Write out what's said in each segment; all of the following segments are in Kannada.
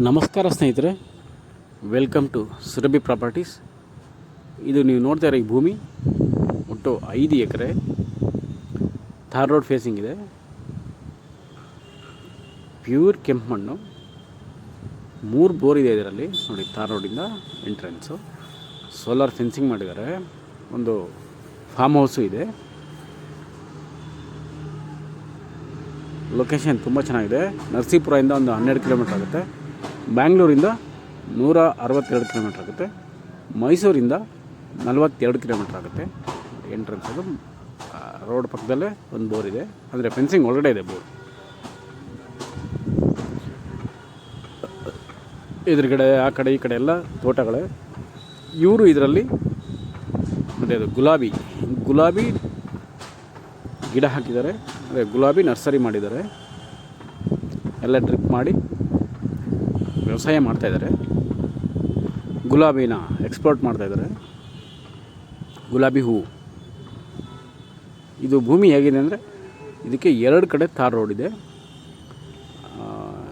ನಮಸ್ಕಾರ ಸ್ನೇಹಿತರೆ, ವೆಲ್ಕಮ್ ಟು ಸುರಭಿ ಪ್ರಾಪರ್ಟೀಸ್. ಇದು ನೀವು ನೋಡ್ತಾ ಇರೋ ಈ ಭೂಮಿ ಒಟ್ಟು 5 ಎಕರೆ ಥಾರ್ ರೋಡ್ ಫೇಸಿಂಗ್ ಇದೆ. ಪ್ಯೂರ್ ಕೆಂಪು ಮಣ್ಣು, 3 ಬೋರ್ ಇದೆ ಇದರಲ್ಲಿ ನೋಡಿ. ಥಾರ್ ರೋಡಿಂದ ಎಂಟ್ರೆನ್ಸು, ಸೋಲಾರ್ ಫೆನ್ಸಿಂಗ್ ಮಾಡಿದ್ದಾರೆ. ಒಂದು ಫಾರ್ಮ್ ಹೌಸು ಇದೆ. ಲೊಕೇಶನ್ ತುಂಬ ಚೆನ್ನಾಗಿದೆ. ನರಸೀಪುರದಿಂದ ಒಂದು 12 ಕಿಲೋಮೀಟ್ರ್ ಆಗುತ್ತೆ. ಬ್ಯಾಂಗ್ಳೂರಿಂದ 162 ಕಿಲೋಮೀಟ್ರ್ ಆಗುತ್ತೆ. ಮೈಸೂರಿಂದ 42 ಕಿಲೋಮೀಟ್ರ್ ಆಗುತ್ತೆ. ಎಂಟ್ರೆನ್ಸ್ ಅದು ರೋಡ್ ಪಕ್ಕದಲ್ಲೇ ಒಂದು ಬೋರ್ ಇದೆ, ಅಂದರೆ ಫೆನ್ಸಿಂಗ್ ಒಳಗಡೆ ಇದೆ ಬೋರ್. ಎದುರುಗಡೆ ಆ ಕಡೆ ಈ ಕಡೆ ಎಲ್ಲ ತೋಟಗಳೇ. ಇವರು ಇದರಲ್ಲಿ ಮತ್ತು ಅದು ಗುಲಾಬಿ ಗಿಡ ಹಾಕಿದ್ದಾರೆ, ಅಂದರೆ ಗುಲಾಬಿ ನರ್ಸರಿ ಮಾಡಿದ್ದಾರೆ. ಎಲ್ಲ ಡ್ರಿಪ್ ಮಾಡಿ ವ್ಯವಸಾಯ ಮಾಡ್ತಾಯಿದ್ದಾರೆ. ಗುಲಾಬಿನ ಎಕ್ಸ್ಪೋರ್ಟ್ ಮಾಡ್ತಾಯಿದ್ದಾರೆ. ಗುಲಾಬಿ ಹೂವು. ಇದು ಭೂಮಿ ಹೇಗಿದೆ ಅಂದರೆ, ಇದಕ್ಕೆ 2 ಕಡೆ ಥಾರ್ ರೋಡ್ ಇದೆ.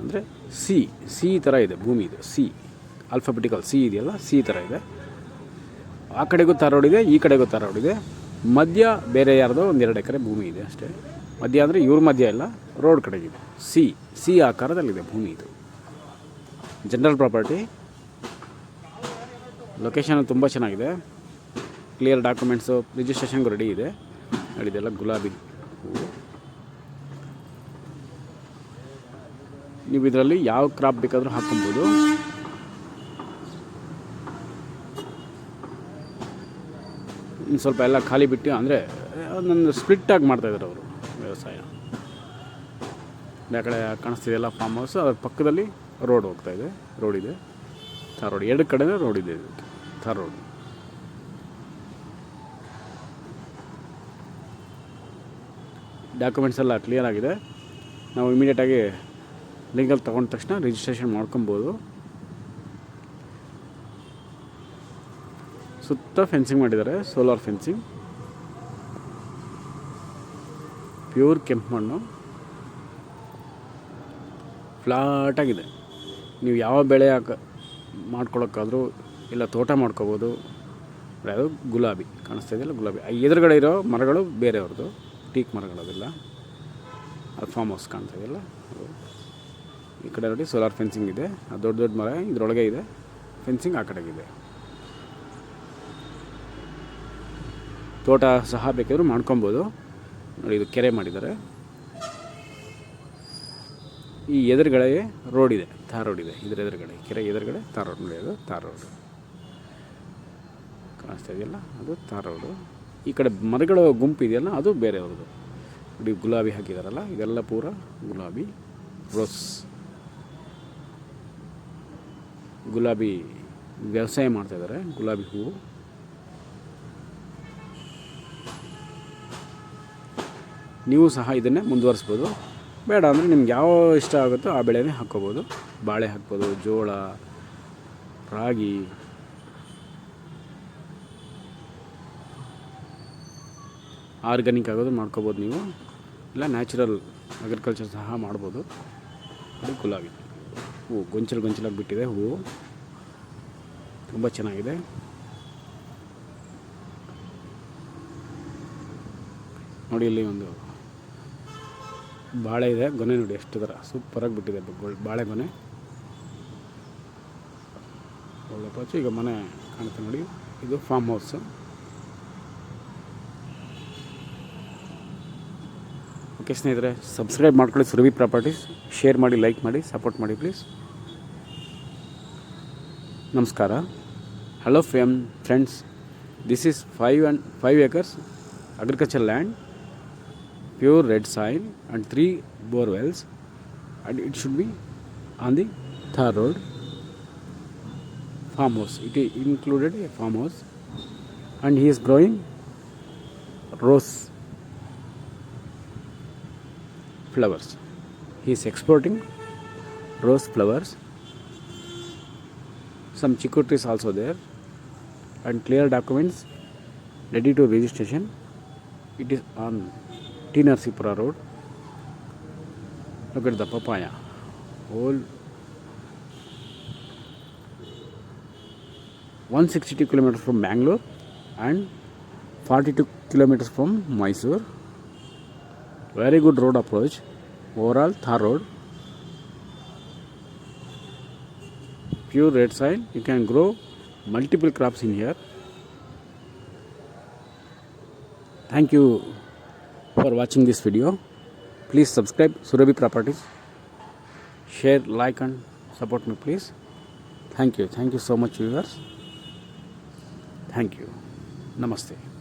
ಅಂದರೆ ಸಿ ಥರ ಇದೆ ಭೂಮಿ. ಇದು ಸಿ ಆಲ್ಫಾಬೆಟಿಕಲ್ ಸಿ ಇದೆಯಲ್ಲ, ಸಿ ಥರ ಇದೆ. ಆ ಕಡೆಗೂ ಥಾರ್ ರೋಡ್ ಇದೆ, ಈ ಕಡೆಗೂ ಥಾರ್ ರೋಡ್ ಇದೆ. ಮಧ್ಯ ಬೇರೆ ಯಾರ್ದೋ 1-2 ಎಕರೆ ಭೂಮಿ ಇದೆ ಅಷ್ಟೇ. ಮಧ್ಯ ಅಂದರೆ ಇವ್ರ ಮಧ್ಯ ಎಲ್ಲ ರೋಡ್ ಕಡೆಗಿದೆ. ಸಿ ಆಕಾರದಲ್ಲಿದೆ ಭೂಮಿ. ಇದು ಜನರಲ್ ಪ್ರಾಪರ್ಟಿ. ಲೊಕೇಶನ್ ತುಂಬ ಚೆನ್ನಾಗಿದೆ. ಕ್ಲಿಯರ್ ಡಾಕ್ಯುಮೆಂಟ್ಸು, ರಿಜಿಸ್ಟ್ರೇಷನ್ಗೂ ರೆಡಿ ಇದೆ. ಹೇಳಿದೆಲ್ಲ ಗುಲಾಬಿ ಹೂವು. ನೀವು ಇದರಲ್ಲಿ ಯಾವ ಕ್ರಾಪ್ ಬೇಕಾದರೂ ಹಾಕ್ಕೊಬೋದು. ಇನ್ನು ಸ್ವಲ್ಪ ಎಲ್ಲ ಖಾಲಿ ಬಿಟ್ಟು, ಅಂದರೆ ಅದನ್ನು ಸ್ಪ್ಲಿಟ್ಟಾಗಿ ಮಾಡ್ತಾಯಿದ್ದಾರೆ ಅವರು ವ್ಯವಸಾಯ. ಆ ಕಡೆ ಕಾಣಿಸ್ತಿದೆಯಲ್ಲ ಫಾರ್ಮ್ ಹೌಸ್, ಅದ್ರ ಪಕ್ಕದಲ್ಲಿ ರೋಡ್ ಹೋಗ್ತಾಯಿದೆ. ರೋಡ್ ಇದೆ, ಥಾರ್ ರೋಡ್. 2 ಕಡೆನೇ ರೋಡ್ ಇದೆ ಇದಕ್ಕೆ, ಥಾರ್ ರೋಡ್. ಡಾಕ್ಯುಮೆಂಟ್ಸ್ ಎಲ್ಲ ಕ್ಲಿಯರ್ ಆಗಿದೆ. ನಾವು ಇಮಿಡಿಯೇಟಾಗಿ ಲೀಗಲ್ ತೊಗೊಂಡ ತಕ್ಷಣ ರಿಜಿಸ್ಟ್ರೇಷನ್ ಮಾಡ್ಕೊಬೋದು. ಸುತ್ತ ಫೆನ್ಸಿಂಗ್ ಮಾಡಿದ್ದಾರೆ, ಸೋಲಾರ್ ಫೆನ್ಸಿಂಗ್. ಪ್ಯೂರ್ ಕೆಂಪು ಮಣ್ಣು, ಫ್ಲಾಟಾಗಿದೆ. ನೀವು ಯಾವ ಬೆಳೆ ಮಾಡ್ಕೊಳಕ್ಕಾದರೂ ಇಲ್ಲ ತೋಟ ಮಾಡ್ಕೋಬೋದು. ಅದು ಗುಲಾಬಿ ಕಾಣಿಸ್ತಾ ಇದೆಯಲ್ಲ, ಗುಲಾಬಿ. ಎದುರುಗಡೆ ಇರೋ ಮರಗಳು ಬೇರೆಯವ್ರದ್ದು, ಟೀಕ್ ಮರಗಳದೆಲ್ಲ. ಅದು ಫಾರ್ಮ್ ಹೌಸ್ ಕಾಣ್ತಾ ಇದೆಯಲ್ಲ ಅದು. ಈ ಕಡೆ ನೋಡಿ ಸೋಲಾರ್ ಫೆನ್ಸಿಂಗ್ ಇದೆ. ಅದು ದೊಡ್ಡ ಮರ ಇದರೊಳಗೆ ಇದೆ. ಫೆನ್ಸಿಂಗ್ ಆ ಕಡೆಗಿದೆ. ತೋಟ ಸಹ ಬೇಕಾದರೂ ಮಾಡ್ಕೊಬೋದು. ನೋಡಿ, ಇದು ಕೆರೆ ಮಾಡಿದ್ದಾರೆ. ಈ ಎದುರುಗಡೆ ರೋಡ್ ಇದೆ, ಥಾರ್ ರೋಡ್ ಇದೆ. ಇದರ ಎದುರುಗಡೆ, ಕೆರೆ ಎದುರುಗಡೆ ಥಾರ್ ರೋಡ್. ನೋಡಿ, ಅದು ಥಾರ್ ರೋಡ್ ಕಾಣಿಸ್ತಾ ಇದೆಯಲ್ಲ, ಅದು ಥಾರ್ ರೋಡು. ಈ ಕಡೆ ಮರಗಳ ಗುಂಪು ಇದೆಯಲ್ಲ, ಅದು ಬೇರೆಯವ್ರದ್ದು. ನೋಡಿ, ಗುಲಾಬಿ ಹಾಕಿದಾರಲ್ಲ, ಇದೆಲ್ಲ ಪೂರ ಗುಲಾಬಿ ರೋಸ್. ಗುಲಾಬಿ ವ್ಯವಸಾಯ ಮಾಡ್ತಾಯಿದ್ದಾರೆ, ಗುಲಾಬಿ ಹೂವು. ನೀವು ಸಹ ಇದನ್ನೇ ಮುಂದುವರಿಸ್ಬೋದು. ಬೇಡ ಅಂದರೆ ನಿಮ್ಗೆ ಯಾವ ಇಷ್ಟ ಆಗುತ್ತೋ ಆ ಬೆಳೆನೇ ಹಾಕ್ಕೋಬೋದು. ಬಾಳೆ ಹಾಕ್ಬೋದು, ಜೋಳ, ರಾಗಿ, ಆರ್ಗ್ಯಾನಿಕ್ ಆಗೋದು ಮಾಡ್ಕೋಬೋದು ನೀವು. ಇಲ್ಲ ನ್ಯಾಚುರಲ್ ಅಗ್ರಿಕಲ್ಚರ್ ಸಹ ಮಾಡ್ಬೋದು. ಅದು ಗುಲಾಬಿ ಹೂವು ಗೊಂಚಲಾಗಿ ಬಿಟ್ಟಿದೆ. ಹೂವು ತುಂಬ ಚೆನ್ನಾಗಿದೆ. ನೋಡಿ, ಇಲ್ಲಿ ಒಂದು ಬಾಳೆ ಇದೆ, ಗೊನೆ ನೋಡಿ ಎಷ್ಟು ಥರ ಸೂಪರಾಗಿ ಬಿಟ್ಟಿದೆ ಬಾಳೆ ಗೊನೆ. ಒಳ್ಳೆ ಪಾಚು. ಈಗ ಮನೆ ಕಾಣುತ್ತೆ ನೋಡಿ, ಇದು ಫಾರ್ಮ್ ಹೌಸು. ಓಕೆ ಸ್ನೇಹಿತರೆ, ಸಬ್ಸ್ಕ್ರೈಬ್ ಮಾಡ್ಕೊಳ್ಳಿ ಸುರಭಿ ಪ್ರಾಪರ್ಟೀಸ್. ಶೇರ್ ಮಾಡಿ, ಲೈಕ್ ಮಾಡಿ, ಸಪೋರ್ಟ್ ಮಾಡಿ ಪ್ಲೀಸ್. ನಮಸ್ಕಾರ. Hello friends, this is 5 acres agricultural land, pure red soil and 3 bore wells, and it should be on the Thar road. Farm house, it is included a farm house, and he is growing rose flowers. He is exporting rose flowers. Some chicory trees also there, and clear documents ready to registration. It is on T. Narsipura road. Look at the papaya, whole 162 kilometers from Bangalore and 42 kilometers from Mysore. Very good road approach. Overall Thar road. Pure red soil. You can grow multiple crops in here. Thank you for watching this video. Please subscribe Surabhi Properties. Share, like and support me please. Thank you so much viewers. Thank you. Namaste.